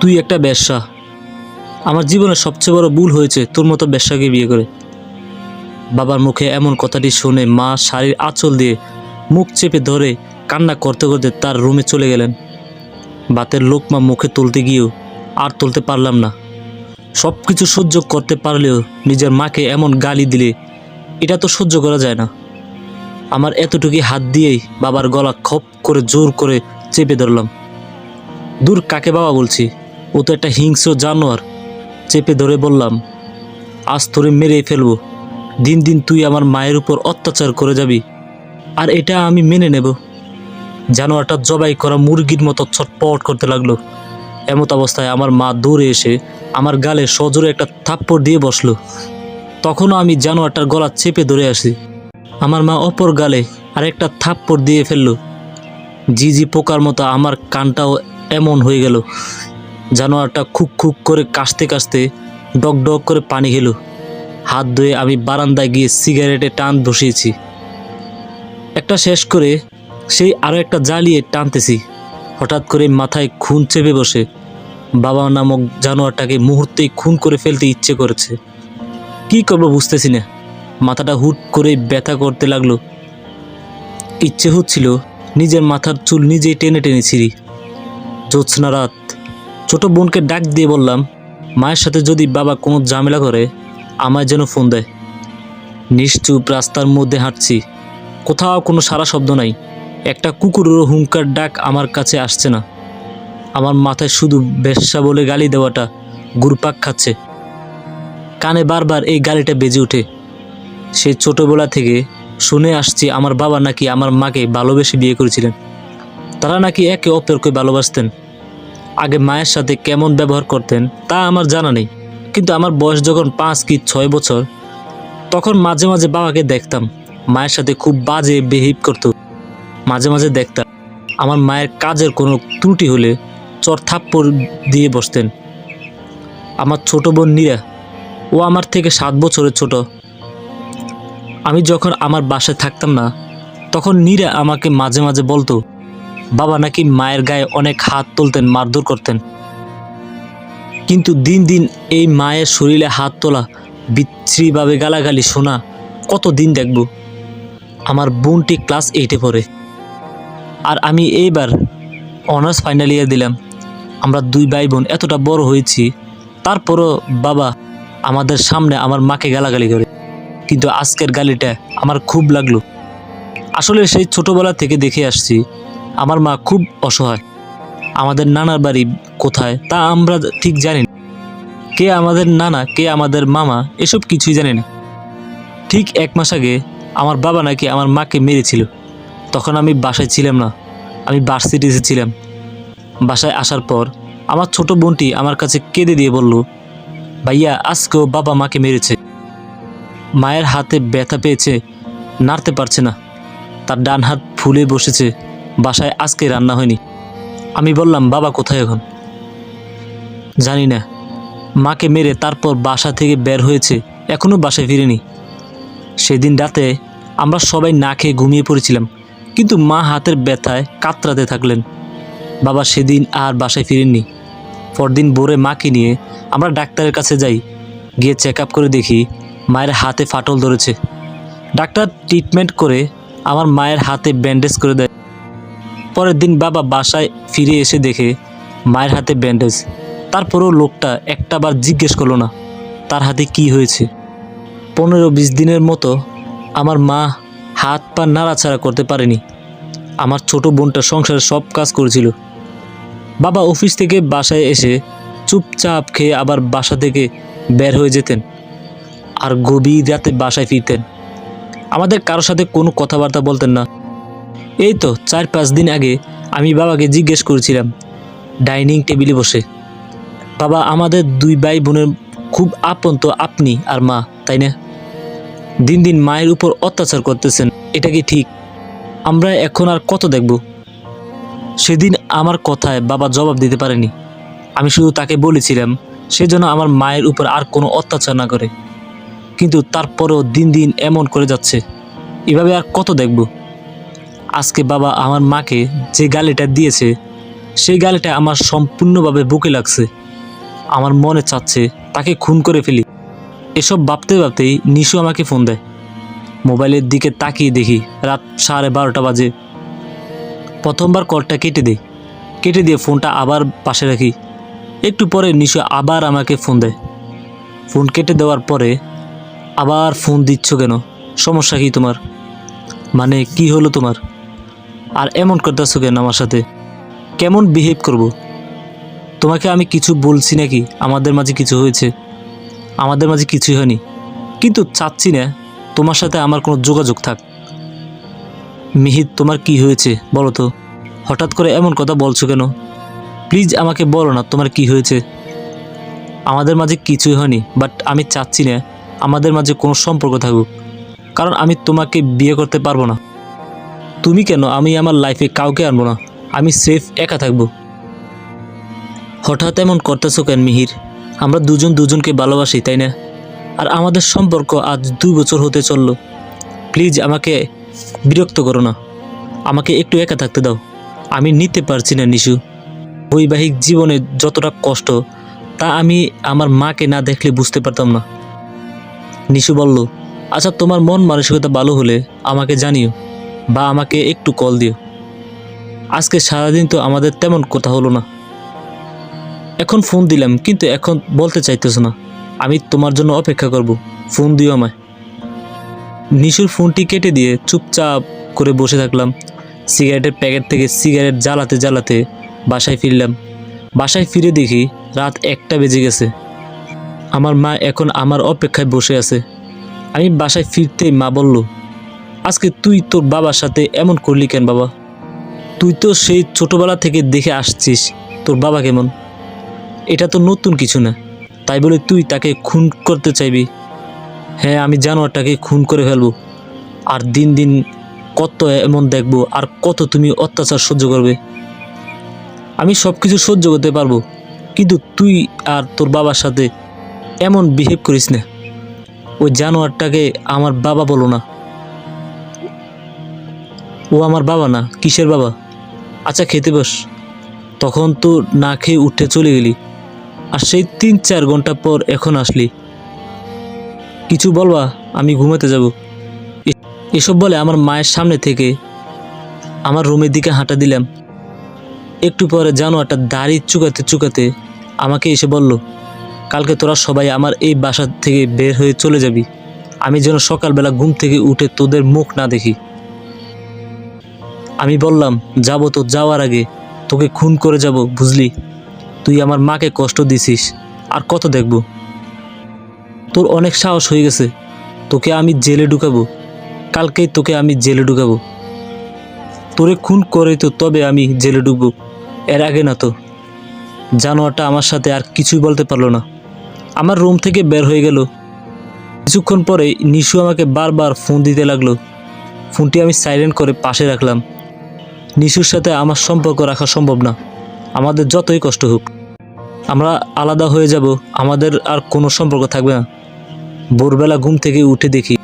তুই একটা বেশ্যা। আমার জীবনের সবচেয়ে বড় ভুল হয়েছে তোর মতো বেশ্যাকে বিয়ে করে। বাবার মুখে এমন কথাটি শুনে মা শাড়ির আঁচল দিয়ে মুখ চেপে ধরে কান্না করতে করতে তার রুমে চলে গেলেন। ভাতের লোকমা মুখে তুলতে গিয়েও আর তুলতে পারলাম না। সব কিছু সহ্য করতে পারলেও নিজের মাকে এমন গালি দিলে এটা তো সহ্য করা যায় না। আমার এতটুকু হাত দিয়েই বাবার গলা খপ করে জোর করে চেপে ধরলাম। দূর, কাকে বাবা বলছি, ও তো একটা হিংস্র জানোয়ার। চেপে ধরে বললাম, আজ তোরে মেরেই ফেলবো। দিন দিন তুই আমার মায়ের উপর অত্যাচার করে যাবি, আর এটা আমি মেনে নেব। জানোয়ারটা জবাই করা মুরগির মতো ছটপট করতে লাগলো। এমত অবস্থায় আমার মা দৌড়ে এসে আমার গালে সজোরে একটা থাপ্পড় দিয়ে বসলো। তখনও আমি জানোয়ারটার গলা চেপে ধরে আসি। আমার মা অপর গালে আর একটা থাপ্পড় দিয়ে ফেললো। জি পোকার মতো আমার কানটাও এমন হয়ে গেল। জানোয়ারটা খুক খুক করে কাশতে কাশতে ডক ডক করে পানি খেলো। হাত ধুয়ে আমি বারান্দায় গিয়ে সিগারেটে টান বসিয়েছি। একটা শেষ করে সেই আরও একটা জ্বালিয়ে টানতেছি। হঠাৎ করে মাথায় খুন চেপে বসে বাবা নামক জানোয়ারটাকে মুহূর্তেই খুন করে ফেলতে ইচ্ছে করেছে। কি করবো বুঝতেছি না। মাথাটা হুট করে ব্যথা করতে লাগলো। ইচ্ছে হচ্ছিল নিজের মাথার চুল নিজেই টেনে টেনে ছিঁড়ি। জ্যোৎস্না রাত। ছোট বোনকে ডাক দিয়ে বললাম, মায়ের সাথে যদি বাবা কোনো ঝামেলা করে আমায় যেন ফোন দেয়। নিশ্চুপ রাস্তার মধ্যে হাঁটছি, কোথাও কোনো সারা শব্দ নাই। একটা কুকুরেরও হুঙ্কার ডাক আমার কাছে আসছে না। আমার মাথায় শুধু বেশ্যা বলে গালি দেওয়াটা ঘুরপাক খাচ্ছে। কানে বারবার এই গালিটা বেজে ওঠে। সেই ছোটবেলা থেকে শুনে আসছি আমার বাবা নাকি আমার মাকে ভালোবেসে বিয়ে করেছিলেন। তারা নাকি একে অপরকে ভালোবাসতেন। আগে মায়ের সাথে কেমন ব্যবহার করতেন তা আমার জানা নেই, কিন্তু আমার বয়স যখন 5 কি 6 বছর, তখন মাঝে মাঝে বাবাকে দেখতাম মায়ের সাথে খুব বাজে বিহেভ করতো। মাঝে মাঝে দেখতাম আমার মায়ের কাজের কোনো ত্রুটি হলে চর থাপ্পড় দিয়ে বসতেন। আমার ছোট বোন নীরা, ও আমার থেকে 7 বছরের ছোট। আমি যখন আমার বাসায় থাকতাম না, তখন নীরা আমাকে মাঝে মাঝে বলতো বাবা নাকি মায়ের গায়ে অনেক হাত তুলতেন, মারধর করতেন। কিন্তু দিন দিন এই মায়ের শরীরে হাত তোলা, বিচ্ছিরিভাবে গালাগালি শোনা কত দিন দেখব। আমার বোনটি ক্লাস 8-এ পড়ে, আর আমি এইবার অনার্স ফাইনাল ইয়ার দিলাম। আমরা 2 ভাই বোন এতটা বড় হয়েছি, তারপরও বাবা আমাদের সামনে আমার মাকে গালাগালি করে। কিন্তু আজকের গালিটা আমার খুব লাগলো। আসলে সেই ছোটবেলা থেকে দেখে আসছি আমার মা খুব অসহায়। আমাদের নানার বাড়ি কোথায় তা আমরা ঠিক জানি না। কে আমাদের নানা, কে আমাদের মামা, এসব কিছুই জানি না। ঠিক 1 মাস আগে আমার বাবা নাকি আমার মাকে মেরেছিল। তখন আমি বাসায় ছিলাম না, আমি ভার্সিটিতে ছিলাম। বাসায় আসার পর আমার ছোট বোনটি আমার কাছে কেঁদে দিয়ে বলল, ভাইয়া আজকেও বাবা মাকে মেরেছে। মায়ের হাতে ব্যথা পেয়েছে, নাড়তে পারছে না। তার ডান হাত ফুলে বসেছে। বাসায় আজকে রান্না হয়নি। আমি বললাম, বাবা কোথায় এখন? জানি না। মাকে মেরে তারপর বাসা থেকে বের হয়েছে, এখনও বাসায় ফিরেনি। সেদিন রাতে আমরা সবাই না খেয়ে ঘুমিয়ে পড়েছিলাম, কিন্তু মা হাতের ব্যথায় কাতরাতে থাকলেন। বাবা সেদিন আর বাসায় ফিরেননি। পরদিন ভোরে মাকে নিয়ে আমরা ডাক্তারের কাছে যাই। গিয়ে চেক আপ করে দেখি মায়ের হাতে ফাটল ধরেছে। ডাক্তার ট্রিটমেন্ট করে আমার মায়ের হাতে ব্যান্ডেজ করে দেয়। পরের দিন বাবা বাসায় ফিরে এসে দেখে মায়ের হাতে ব্যান্ডেজ। তারপরেও লোকটা একটাবার জিজ্ঞেস করলো না তার হাতে কি হয়েছে। 15-20 দিনের মতো আমার মা হাত পা নাড়াচাড়া করতে পারেনি। আমার ছোট বোনটা সংসারের সব কাজ করেছিল। বাবা অফিস থেকে বাসায় এসে চুপচাপ খেয়ে আবার বাসা থেকে বের হয়ে যেতেন, আর গভীর রাতে বাসায় ফিরতেন। আমাদের কারোর সাথে কোনো কথাবার্তা বলতেন না। এই তো 4-5 দিন আগে আমি বাবাকে জিজ্ঞেস করেছিলাম ডাইনিং টেবিলে বসে, বাবা আমাদের 2 ভাই বোনের খুব আপন তো আপনি আর মা, তাই না? দিন দিন মায়ের উপর অত্যাচার করতেছেন, এটা কি ঠিক? আমরা এখন আর কত দেখব? সেদিন আমার কথায় বাবা জবাব দিতে পারেনি। আমি শুধু তাকে বলেছিলাম সেজন্য আমার মায়ের উপর আর কোনো অত্যাচার না করে। কিন্তু তারপরেও দিন দিন এমন করে যাচ্ছে, এভাবে আর কত দেখব? আজকে বাবা আমার মাকে যে গালিটা দিয়েছে সেই গালিটা আমার সম্পূর্ণভাবে বুকে লাগছে। আমার মনে চাচ্ছে তাকে খুন করে ফেলি। এসব ভাবতে ভাবতেই নিশু আমাকে ফোন দেয়। মোবাইলের দিকে তাকিয়ে দেখি রাত 12:30 বাজে। প্রথমবার কলটা কেটে দিয়ে ফোনটা আবার পাশে রাখি। একটু পরে নিশু আবার আমাকে ফোন দেয়। ফোন কেটে দেওয়ার পরে, আবার ফোন দিচ্ছ কেন? সমস্যা কি তোমার? মানে কি হলো তোমার? আর এমন করতেছো কেন আমার সাথে? কেমন বিহেভ করব? তোমাকে আমি কিছু বলছি নাকি আমাদের মাঝে কিছু হয়েছে? আমাদের মাঝে কিছুই হয়নি, কিন্তু চাচ্ছি না তোমার সাথে আমার কোনো যোগাযোগ থাক। মিহির, তোমার কি হয়েছে বলো তো? হঠাৎ করে এমন কথা বলছো কেন? প্লিজ আমাকে বলো না তোমার কি হয়েছে। আমাদের মাঝে কিছুই হয়নি, বাট আমি চাচ্ছি না আমাদের মাঝে কোনো সম্পর্ক থাকুক, কারণ আমি তোমাকে বিয়ে করতে পারবো না। তুমি কেন? আমি আমার লাইফে কাউকে আনবো না, আমি সেফ একা থাকবো। হঠাৎ এমন করতেছো কেন মিহির? আমরা দুজন দুজনকে ভালোবাসি, তাই না? আর আমাদের সম্পর্ক আজ 2 বছর হতে চললো। প্লিজ আমাকে বিরক্ত করো না, আমাকে একটু একা থাকতে দাও। আমি নিতে পারছি না নিশু। বৈবাহিক জীবনে যতটা কষ্ট তা আমি আমার মাকে না দেখলে বুঝতে পারতাম না। নিশু বলল, আচ্ছা তোমার মন মানসিকতা ভালো হলে আমাকে জানিও, বা আমাকে একটু কল দিও। আজকে সারাদিন তো আমাদের তেমন কথা হলো না। এখন ফোন দিলাম কিন্তু এখন বলতে চাইতেছো না। আমি তোমার জন্য অপেক্ষা করব, ফোন দিও আমায়। নিশুর ফোনটি কেটে দিয়ে চুপচাপ করে বসে থাকলাম। সিগারেটের প্যাকেট থেকে সিগারেট জ্বালাতে জ্বালাতে বাসায় ফিরলাম। বাসায় ফিরে দেখি রাত 1টা বেজে গেছে। আমার মা এখন আমার অপেক্ষায় বসে আছে। আমি বাসায় ফিরতেই মা বলল, আজকে তুই তোর বাবার সাথে এমন করলি কেন বাবা? তুই তো সেই ছোটবেলা থেকে দেখে আসছিস তোর বাবা কেমন। এটা তো নতুন কিছু না, তাই বলে তুই তাকে খুন করতে চাইবি? হ্যাঁ, আমি জানোয়ারটাকে খুন করে ফেলবো। আর দিন দিন কত এমন দেখবো, আর কত তুমি অত্যাচার সহ্য করবে। আমি সব কিছু সহ্য করতে পারবো, কিন্তু তুই আর তোর বাবার সাথে এমন বিহেভ করিস না। ওই জানোয়ারটাকে আমার বাবা বলো না। ও আমার বাবা না। কিসের বাবা? আচ্ছা খেতে বস। তখন তো না খেয়ে উঠে চলে গেলি, আর সেই 3-4 ঘন্টা পর এখন আসলি। কিছু বলবা? আমি ঘুমাতে যাব। এসব বলে আমার মায়ের সামনে থেকে আমার রুমের দিকে হাঁটা দিলাম। একটু পরে জানোয়ারটা দাড়ি চুকাতে চুকাতে আমাকে এসে বলল, কালকে তোরা সবাই আমার এই বাসা থেকে বের হয়ে চলে যাবি। আমি যেন সকালবেলা ঘুম থেকে উঠে তোদের মুখ না দেখি। আমি বললাম, যাব তো, যাওয়ার আগে তোকে খুন করে যাব, বুঝলি? তুই আমার মাকে কষ্ট দিছিস, আর কত দেখব? তোর অনেক সাহস হয়ে গেছে, তোকে আমি জেলে ঢুকাবো। কালকেই তোকে আমি জেলে ঢুকাবো। তোরে খুন করে তো তবে আমি জেলে ঢুকবো, এর আগে না তো। জানোয়ারটা আমার সাথে আর কিছুই বলতে পারলো না। আমার রুম থেকে বের হয়ে গেল। কিছুক্ষণ পরে নিশু আমাকে বারবার ফোন দিতে লাগলো। ফোনটি আমি সাইলেন্ট করে পাশে রাখলাম। নিশুর সাথে আমার সম্পর্ক রাখা সম্ভব না, আমাদের যতই কষ্ট হোক। আমরা আলাদা হয়ে যাব, আমাদের আর কোনো সম্পর্ক থাকবে না। ভোরবেলা ঘুম থেকে উঠে দেখি